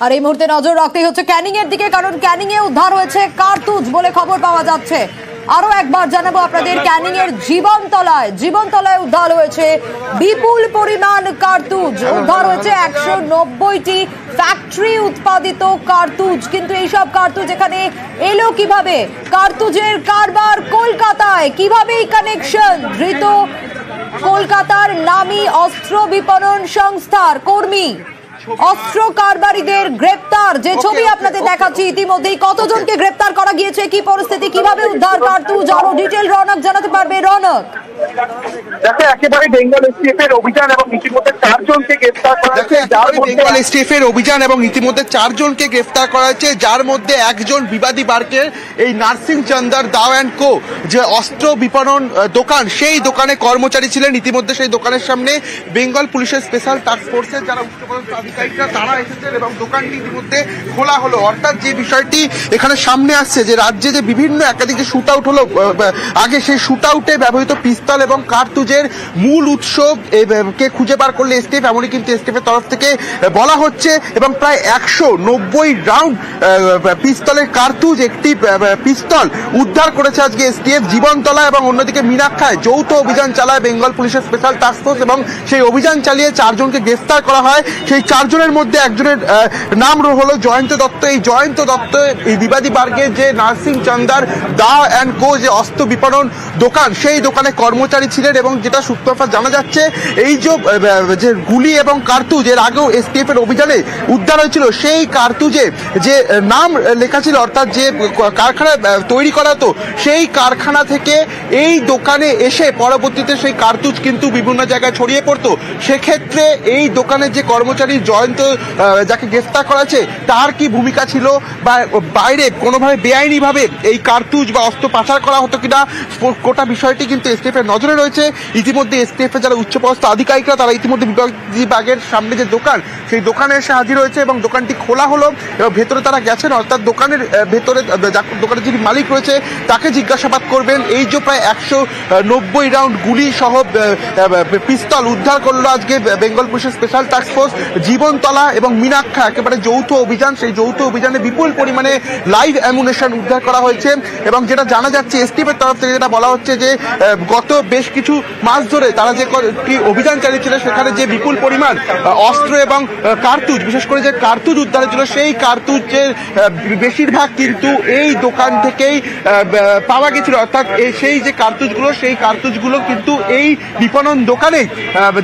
আর এই মুহূর্তে নজর রাখতেই হচ্ছে ক্যানিং এর দিকে, কারণ ক্যানিং এ উদ্ধার হয়েছে কার্তুজ বলে খবর পাওয়া যাচ্ছে। আরো একবার জানাবো আপনাদের, ক্যানিং এর জীবনতলায় উদ্ধার হয়েছে বিপুল পরিমাণ কার্তুজ। উদ্ধার হয়েছে 190টি ফ্যাক্টরি উৎপাদিত কার্তুজ। কিন্তু এইসব কার্তুজ এখানে এলো কিভাবে? কার্তুজের কারবার কলকাতায়, কিভাবে এই কানেকশন? ধৃত কলকাতার নামী অস্ত্র বিপণন সংস্থার কর্মী, অস্ত্র কারবারিদের গ্রেপ্তার। যে ছবি আপনাদের দেখাচ্ছি ইতিমধ্যেই, কতজনকে গ্রেপ্তার করা গিয়েছে, কি পরিস্থিতি, কিভাবে উদ্ধার কার্তুজ, আরো ডিটেল রনক জানাতে পারবে। রনক, দেখো একেবারে বেঙ্গল এসটিএফের অভিযান এবং ইতিমধ্যে 4 জনকে গ্রেফতার করা হয়েছে। বেঙ্গল এসটিএফের অভিযান এবং ইতিমধ্যে 4 জনকে গ্রেফতার করা হয়েছে, যার মধ্যে একজন বিবাদী বার্কের এই নার্সিং চন্দর দাও অ্যান্ড কো যে অস্ত্র বিপণন দোকান, সেই দোকানে কর্মচারী ছিলেন। ইতিমধ্যে সেই দোকানের সামনে বেঙ্গল পুলিশের স্পেশাল টাস্ক ফোর্সের যারা উচ্চপদস্থ আধিকারিকরা তারা এসেছেন এবং দোকানটি ইতিমধ্যে খোলা হলো। অর্থাৎ যে বিষয়টি এখানে সামনে আসছে যে রাজ্যে যে বিভিন্ন একাধিক যে শুট আউট হলো আগে, সেই শুট আউটে ব্যবহৃত পিস্তল এবং কার্তুজের মূল উৎস কে খুঁজে বার করলে এসটিএফ, এমনই কিন্তু এসটিএফ এর তরফ থেকে বলা হচ্ছে। এবং প্রায় 190 রাউন্ড পিস্তলের কার্তুজ, একটি পিস্তল উদ্ধার করেছে আজকে এসটিএফ জীবনতলা এবং অন্যদিকে মীনাক্ষায় যৌথ অভিযান চালায় বেঙ্গল পুলিশের স্পেশাল টাস্ক ফোর্স এবং সেই অভিযান চালিয়ে 4 জনকে গ্রেফতার করা হয়। সেই 4 জনের মধ্যে একজনের নাম হলো জয়ন্ত দত্ত। এই জয়ন্ত দত্ত এই বিবাদী বার্গের যে নার্সিং চন্দর দা অ্যান্ড কো যে অস্ত্র বিপণন দোকান, সেই দোকানে কর্মচারী ছিলেন। এবং যেটা সূত্রপাত জানা যাচ্ছে, এই যে গুলি এবং কার্তুজ এর আগেও এসটিএফ এর অভিযানে উদ্ধার হয়েছিল, সেই কার্তুজে যে নাম লেখা ছিল, অর্থাৎ যে কারখানা তৈরি করা হতো, সেই কারখানা থেকে এই দোকানে এসে পরবর্তীতে সেই কার্তুজ কিন্তু বিভিন্ন জায়গায় ছড়িয়ে পড়তো। সেক্ষেত্রে এই দোকানের যে কর্মচারী জয়ন্ত যাকে গ্রেফতার করা আছে, তার কি ভূমিকা ছিল বা বাইরে কোনোভাবে বেআইনিভাবে এই কার্তুজ বা অস্ত্র পাচার করা হতো কিনা, গোটা বিষয়টি কিন্তু এসটিএফ এর নজরে রয়েছে। ইতিমধ্যে এসটিএফ এর যারা উচ্চপদস্থ আধিকারিকরা তারা ইতিমধ্যে বিভাগের সামনে যে দোকান, সেই দোকানে এসে হাজির হয়েছে এবং দোকানটি খোলা হলো এবং ভেতরে তারা গেছেন। অর্থাৎ দোকানের ভেতরে দোকানের যিনি মালিক রয়েছে তাকে জিজ্ঞাসাবাদ করবেন। এই যে প্রায় 190 রাউন্ড গুলি সহ পিস্তল উদ্ধার করলো আজকে বেঙ্গল পুলিশের স্পেশাল টাস্ক ফোর্স জীবনতলা এবং মীনাক্ষা, একেবারে যৌথ অভিযান। সেই যৌথ অভিযানে বিপুল পরিমাণে লাইভ অ্যামুনেশন উদ্ধার করা হয়েছে। এবং যেটা জানা যাচ্ছে এসটিএফ এর তরফ থেকে যেটা বলা হচ্ছে যে গত বেশ কিছু মাস ধরে তারা যে অভিযান চালিয়েছিল, সেখানে যে বিপুল পরিমাণ অস্ত্র এবং কার্তুজ, বিশেষ করে যে কার্তুজ উদ্ধার হয়েছিল, সেই কার্তুজের বেশিরভাগ কিন্তু এই দোকান থেকেই পাওয়া গেছিল। অর্থাৎ সেই যে কার্তুজগুলো, সেই কার্তুজগুলো কিন্তু এই বিপণন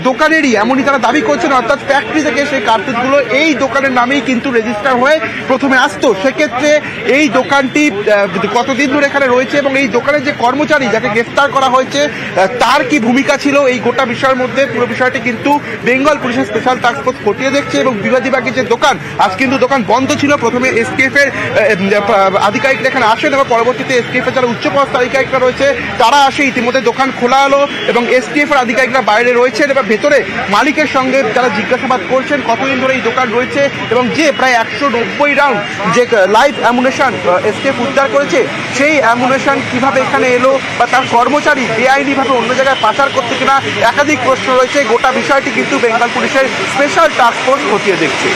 দোকানেরই, এমনই তারা দাবি করছেন। অর্থাৎ ফ্যাক্টরি থেকে সেই কার্তুজগুলো এই দোকানের নামেই কিন্তু রেজিস্টার হয়ে প্রথমে আসতো। সেক্ষেত্রে এই দোকানটি কতদিন ধরে এখানে রয়েছে এবং এই দোকানের যে কর্মচারী যাকে গ্রেফতার করা হয়েছে তার কি ভূমিকা ছিল এই গোটা বিষয়ের মধ্যে, পুরো বিষয়টি কিন্তু বেঙ্গল পুলিশের স্পেশাল টাস্ক ফোর্স খতিয়ে দেখছে। এবং বিবাদী বাগের যে দোকান, আজ কিন্তু দোকান বন্ধ ছিল। প্রথমে এসটিএফ এর আধিকারিকরা এখানে আসেন এবং পরবর্তীতে এসটিএফ এর যারা উচ্চপদস্থ আধিকারিকরা রয়েছে তারা আসে। ইতিমধ্যে দোকান খোলা হলো এবং এসটিএফ এর আধিকারিকরা বাইরে রয়েছেন এবং ভেতরে মালিকের সঙ্গে যারা জিজ্ঞাসাবাদ করছেন কতদিন ধরে এই দোকান রয়েছে এবং যে প্রায় 190 রাউন্ড যে লাইভ অ্যামুনেশন এসটিএফ উদ্ধার করেছে, সেই অ্যামুনেশন কিভাবে এখানে এলো বা তার কর্মচারী বেআইনিভাবে অন্য জায়গায় পাচার করতে কিনা, একাধিক প্রশ্ন রয়েছে। গোটা বিষয়টি কিন্তু বেঙ্গল পুলিশের স্পেশাল টাস্ক ফোর্স খতিয়ে দেখছে।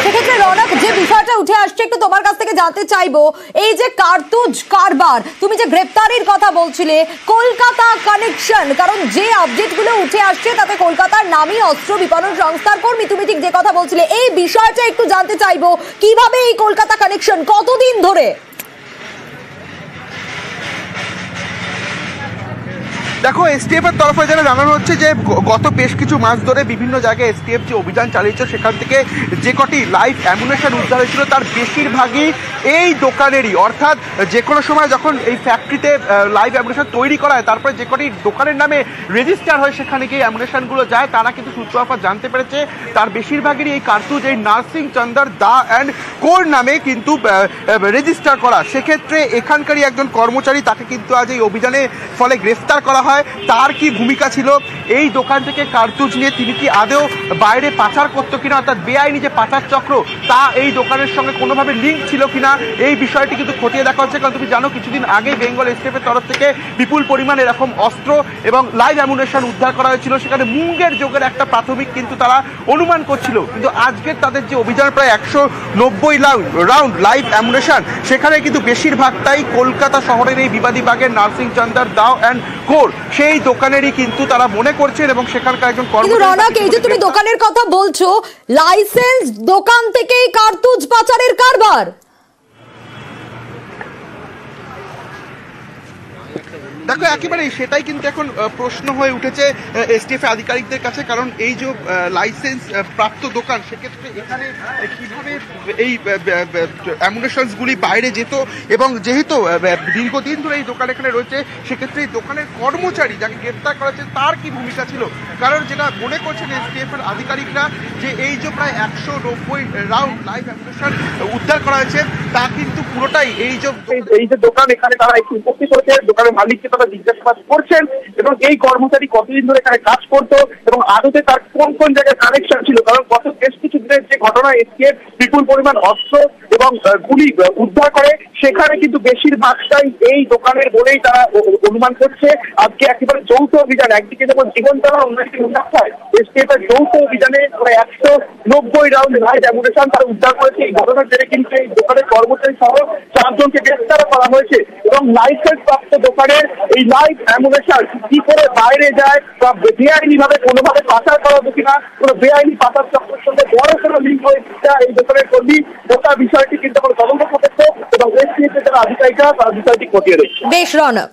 সেক্ষেত্রে রনক, যে বিষয়টা উঠে আসছে একটু তোমার কাছ থেকে জানতে চাইবো, এই যে কার্তুজ কারবার, তুমি যে গ্রেপ্তারির কথা বলছিলে, কলকাতা কানেকশন, কারণ যে আপডেটগুলো উঠে আসছে তাতে কলকাতার নামী অস্ত্র বিপণন সংস্থার কর্মী, তুমি ঠিক যে কথা বলছিলে, এই বিষয়টা একটু জানতে চাইবো, কিভাবে এই কলকাতা কানেকশন, কতদিন ধরে? দেখো, এসটিএফ এর তরফে যেটা জানানো হচ্ছে যে গত বেশ কিছু মাস ধরে বিভিন্ন জায়গায় এসটিএফ যে অভিযান চালিয়েছে, সেখান থেকে যে কটি লাইভ অ্যামুনেশন উদ্ধার হয়েছিল তার বেশিরভাগই এই দোকানেরই। অর্থাৎ যে কোনো সময় যখন এই ফ্যাক্টরিতে লাইভ অ্যামুনেশন তৈরি করা হয়, তারপরে যে কটি দোকানের নামে রেজিস্টার হয় সেখানে গিয়ে অ্যামুনেশনগুলো যায়, তারা কিন্তু সূত্রপাত জানতে পেরেছে তার বেশিরভাগেরই এই কার্তুজ এই nursing Chandar the and core নামে কিন্তু রেজিস্টার করা। সেক্ষেত্রে এখানকারই একজন কর্মচারী, তাকে কিন্তু আজ এই অভিযানের ফলে গ্রেফতার করা হয়। হয় তার কি ভূমিকা ছিল, এই দোকান থেকে কার্তুজ নিয়ে তিনি কি আদৌ বাইরে পাচার করতো কিনা, অর্থাৎ বেআইনি যে পাচার চক্র তা এই দোকানের সঙ্গে কোনোভাবে লিঙ্ক ছিল কিনা, এই বিষয়টি কিন্তু খতিয়ে দেখা হচ্ছে। কারণ তুমি জানো কিছুদিন আগে বেঙ্গল এসটিএফের তরফ থেকে বিপুল পরিমাণ এরকম অস্ত্র এবং লাইভ অ্যামুনেশন উদ্ধার করা হয়েছিল, সেখানে মুঙ্গের যোগের একটা প্রাথমিক কিন্তু তারা অনুমান করছিল। কিন্তু আজকের তাদের যে অভিযান প্রায় 190 রাউন্ড লাইভ অ্যামুনেশন, সেখানে কিন্তু বেশিরভাগটাই কলকাতা শহরের এই বিবাদী বাগের নার্সিং চন্দার দাও অ্যান্ড কোর সেই দোকানেরই কিন্তু তারা মনে করছেন এবং সেখানকার একজন রনক, এই যে তুমি দোকানের কথা বলছো, লাইসেন্স দোকান থেকেই কার্তুজ পাচারের কারবার। দেখো একেবারে সেটাই কিন্তু এখন প্রশ্ন হয়ে উঠেছে এসটিএফ আধিকারিকদের কাছে। কারণ এই যে লাইসেন্স প্রাপ্ত দোকান, সেক্ষেত্রে এখানে কিভাবে এই অ্যামুনেশনসগুলি বাইরে যেত, এবং যেহেতু দীর্ঘদিন ধরে এই দোকান এখানে রয়েছে, সেক্ষেত্রে এই দোকানের কর্মচারী যাকে গ্রেপ্তার করা হয়েছে তার কি ভূমিকা ছিল। কারণ যেটা মনে করছেন এসটিএফ এর আধিকারিকরা, যে এই যে প্রায় 190 রাউন্ড লাইভ অ্যামুনেশন উদ্ধার করা হয়েছে, তা কিন্তু পুরোটাই এই যে দোকান এখানে তারা একটু উপস্থিত হয়েছে, দোকানের মালিককে তারা জিজ্ঞাসাবাদ করছেন এবং এই কর্মচারী কতদিন ধরে এখানে কাজ করতো এবং আদতে তার কোন কোন জায়গায় কানেকশন ছিল। কারণ গত বেশ কিছু দিনের যে ঘটনা, এসটিএফ বিপুল পরিমাণ অস্ত্র এবং গুলি উদ্ধার করে, সেখানে কিন্তু বেশিরভাগটাই এই দোকানের বলেই তারা অনুমান করছে। আজকে একেবারে যৌথ অভিযান, একদিকে যেমন জীবনতলা, অন্যদিকে মুনাফায় এসটিএফ এর যৌথ অভিযানে প্রায় 190 রাউন্ড লাইভ অ্যামুনেশন তারা উদ্ধার করেছে। এই ঘটনার জেরে কিন্তু এই দোকানের কর্মচারী সহ 4 জনকে গ্রেফতার করা হয়েছে এবং লাইসেন্স প্রাপ্ত দোকানের এই লাইভ অ্যামুনেশন কি করে বাইরে যায় বা বেআইনি ভাবে কোনোভাবে পাচার করা হতো কিনা, কোনো বেআইনি পাচার চক্রের সঙ্গে বড় কোনো লিঙ্ক হয়েছে এই দোকানের কর্মী, গোটা বিষয়টি কিন্তু এখন তদন্ত করতেছে এবং এসটিএফ এর যারা আধিকারিকরা তারা বিষয়টি খতিয়ে দেখছে। বেশ রনক।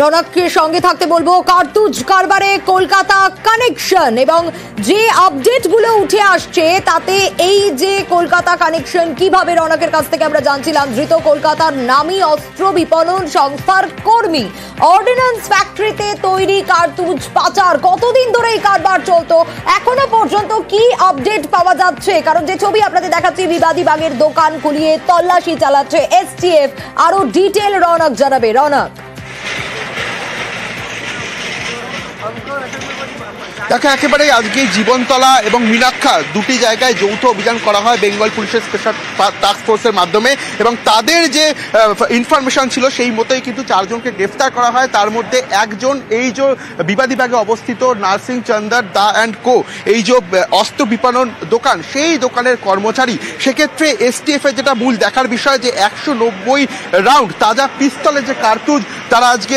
রনককে সঙ্গে থাকতে বলবো। কার্তুজ কারবারে কলকাতা কানেকশন এবং যে আপডেটগুলো উঠে আসছে, তাতে এই যে কলকাতা কানেকশন কিভাবে, রনকের কাছ থেকে আমরা জানছিলাম ধৃত কলকাতার নামী অস্ত্র বিপণন সংস্থার কর্মী, অর্ডিন্যান্স ফ্যাক্টরিতে তৈরি কার্তুজ পাচার, কতদিন ধরে এই কারবার চলতো, এখনো পর্যন্ত কি আপডেট পাওয়া যাচ্ছে। কারণ যে ছবি আপনাদের দেখাচ্ছি, বিবাদী বাগের দোকান খুলিয়ে তল্লাশি চালাচ্ছে এসটিএফ। আরো ডিটেল রনক জানাবে। রনক, দেখো একেবারে আজকে জীবনতলা এবং মীনাক্ষা দুটি জায়গায় যৌথ অভিযান করা হয় বেঙ্গল পুলিশের স্পেশাল টাস্ক ফোর্সের মাধ্যমে, এবং তাদের যে ইনফরমেশন ছিল সেই মতোই কিন্তু 4 জনকে গ্রেফতার করা হয়। তার মধ্যে একজন এই যে বিবাদী বাগে অবস্থিত নার্সিং চন্দার দা অ্যান্ড কো, এই যে অস্ত্র বিপণন দোকান, সেই দোকানের কর্মচারী। সেক্ষেত্রে এসটিএফ এর যেটা মূল দেখার বিষয়, যে 190 রাউন্ড তাজা পিস্তলের যে কার্তুজ তারা আজকে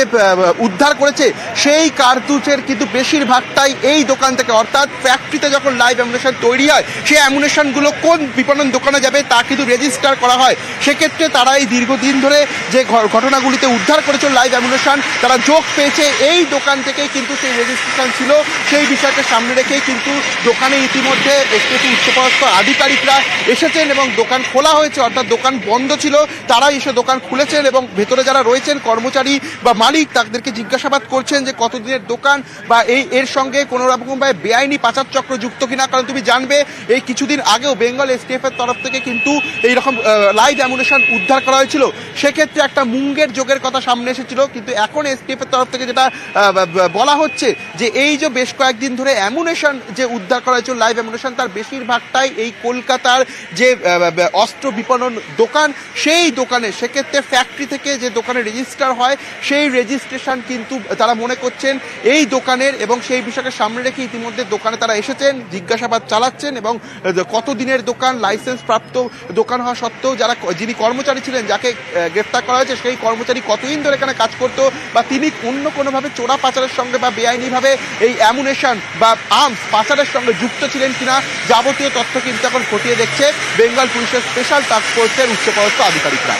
উদ্ধার করেছে, সেই কার্তুজের কিন্তু বেশিরভাগটাই এই দোকান থেকে, অর্থাৎ ফ্যাক্টরিতে যখন লাইভ অ্যামুনেশন তৈরি হয়, সেই অ্যামুনেশনগুলো কোন বিপণন দোকানে যাবে তা কিন্তু রেজিস্টার করা হয়। সেক্ষেত্রে তারা এই দীর্ঘদিন ধরে যে ঘটনাগুলিতে উদ্ধার করেছিল লাইভ অ্যামুনেশন, তারা যোগ পেয়েছে এই দোকান থেকেই কিন্তু সেই রেজিস্ট্রেশন ছিল। সেই বিষয়কে সামনে রেখেই কিন্তু দোকানে ইতিমধ্যে এসটিএফ উচ্চপদস্থ আধিকারিকরা এসেছেন এবং দোকান খোলা হয়েছে, অর্থাৎ দোকান বন্ধ ছিল, তারা এসে দোকান খুলেছেন এবং ভেতরে যারা রয়েছেন কর্মচারী বা মালিক, তাদেরকে জিজ্ঞাসাবাদ করছেন যে কতদিনের দোকান বা এর সঙ্গে কোনো রকমভাবে বেআইনি পাচার চক্র যুক্ত কিনা। কারণ তুমি জানবে এই কিছুদিন আগেও বেঙ্গল এসটিএফ এর তরফ থেকে কিন্তু এইরকম লাইভ অ্যামুনেশন উদ্ধার করা হয়েছিল, সেক্ষেত্রে একটা মুঙ্গের যোগের কথা সামনে এসেছিল। কিন্তু এখন এসটিএফ এর তরফ থেকে যেটা বলা হচ্ছে, যে এই যে বেশ কয়েকদিন ধরে অ্যামুনেশন যে উদ্ধার করা হয়েছিল লাইভ অ্যামুনেশন, তার বেশিরভাগটাই এই কলকাতার যে অস্ত্র বিপণন দোকান, সেই দোকানে, সেক্ষেত্রে ফ্যাক্টরি থেকে যে দোকানে রেজিস্টার হয় সেই রেজিস্ট্রেশন কিন্তু তারা মনে করছেন এই দোকানের, এবং সেই বিষয়কে সামনে রেখে ইতিমধ্যে দোকানে তারা এসেছেন, জিজ্ঞাসাবাদ চালাচ্ছেন এবং কতদিনের দোকান, লাইসেন্স প্রাপ্ত দোকান হওয়া সত্ত্বেও যিনি কর্মচারী ছিলেন, যাকে গ্রেফতার করা হয়েছে, সেই কর্মচারী কতদিন ধরে এখানে কাজ করতো, বা তিনি অন্য কোনোভাবে চোরা পাচারের সঙ্গে বা বেআইনিভাবে এই অ্যামুনেশন বা আর্মস পাচারের সঙ্গে যুক্ত ছিলেন কিনা, যাবতীয় তথ্য কিন্তু এখন খতিয়ে দেখছে বেঙ্গল পুলিশের স্পেশাল টাস্ক ফোর্সের উচ্চপদস্থ আধিকারিকরা।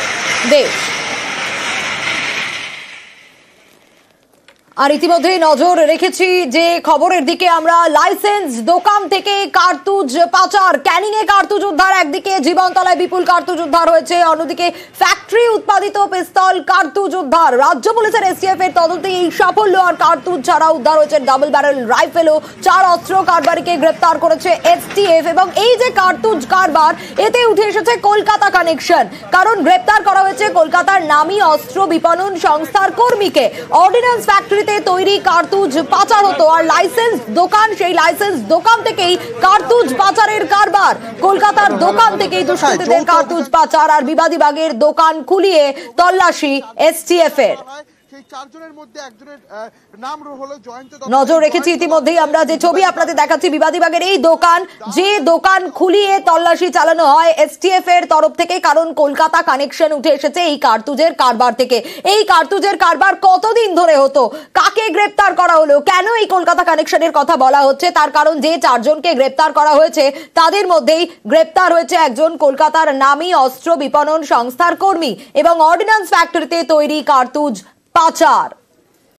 আর ইতিমধ্যেই নজর রেখেছি যে খবরের দিকে আমরা, লাইসেন্স দোকান থেকে কার্তুজ পাচার, ক্যানিং এ কার্তুজ উদ্ধার, একদিকে জীবনতলায় বিপুল কার্তুজ উদ্ধার হয়েছে, অন্যদিকে ফ্যাক্টরি উৎপাদিত পিস্তল কার্তুজ উদ্ধার। রাজ্য পুলিশের এসটিএফ এর তদন্তে এই সাফল্য। আর কার্তুজ ছাড়া উদ্ধার হয়েছে ডাবল ব্যারেল রাইফেল ও 4 অস্ত্র কারবারিকে গ্রেপ্তার করেছে এসটিএফ। এবং এই যে কার্তুজ কারবার, এতে উঠে এসেছে কলকাতা কানেকশন, কারণ গ্রেপ্তার করা হয়েছে কলকাতার নামী অস্ত্র বিপণন সংস্থার কর্মীকে। অর্ডিন্যান্স ফ্যাক্টরি তৈরি কার্তুজ পাচার হতো, আর লাইসেন্স দোকান, সেই লাইসেন্স দোকান থেকেই কার্তুজ পাচারের কারবার। কলকাতার দোকান থেকেই দুষ্কৃতীদের কার্তুজ পাচার, আর বিবাদী বাগের দোকান খুলিয়ে তল্লাশি এসটিএফ এর। নজর রেখেছি ইতিমধ্যেই আমরা, যে ছবি আপনাদের দেখাচ্ছি বিবাদীবাগের এই দোকান, যে দোকান খুলিয়ে তল্লাশি চালানো হয় এসটিএফ এর তরফ থেকে, কারণ কলকাতা কানেকশন উঠে এসেছে এই কার্তুজের কারবার থেকে। এই কার্তুজের কারবার কতদিন ধরে হতো, কাকে গ্রেপ্তার করা হলো, কেন এই কলকাতা কানেকশনের কথা বলা হচ্ছে, তার কারণ যে 4 জনকে গ্রেপ্তার করা হয়েছে তাদের মধ্যেই গ্রেপ্তার হয়েছে একজন কলকাতার নামী অস্ত্র বিপণন সংস্থার কর্মী এবং অর্ডিন্যান্স ফ্যাক্টরিতে তৈরি কার্তুজ পাচার।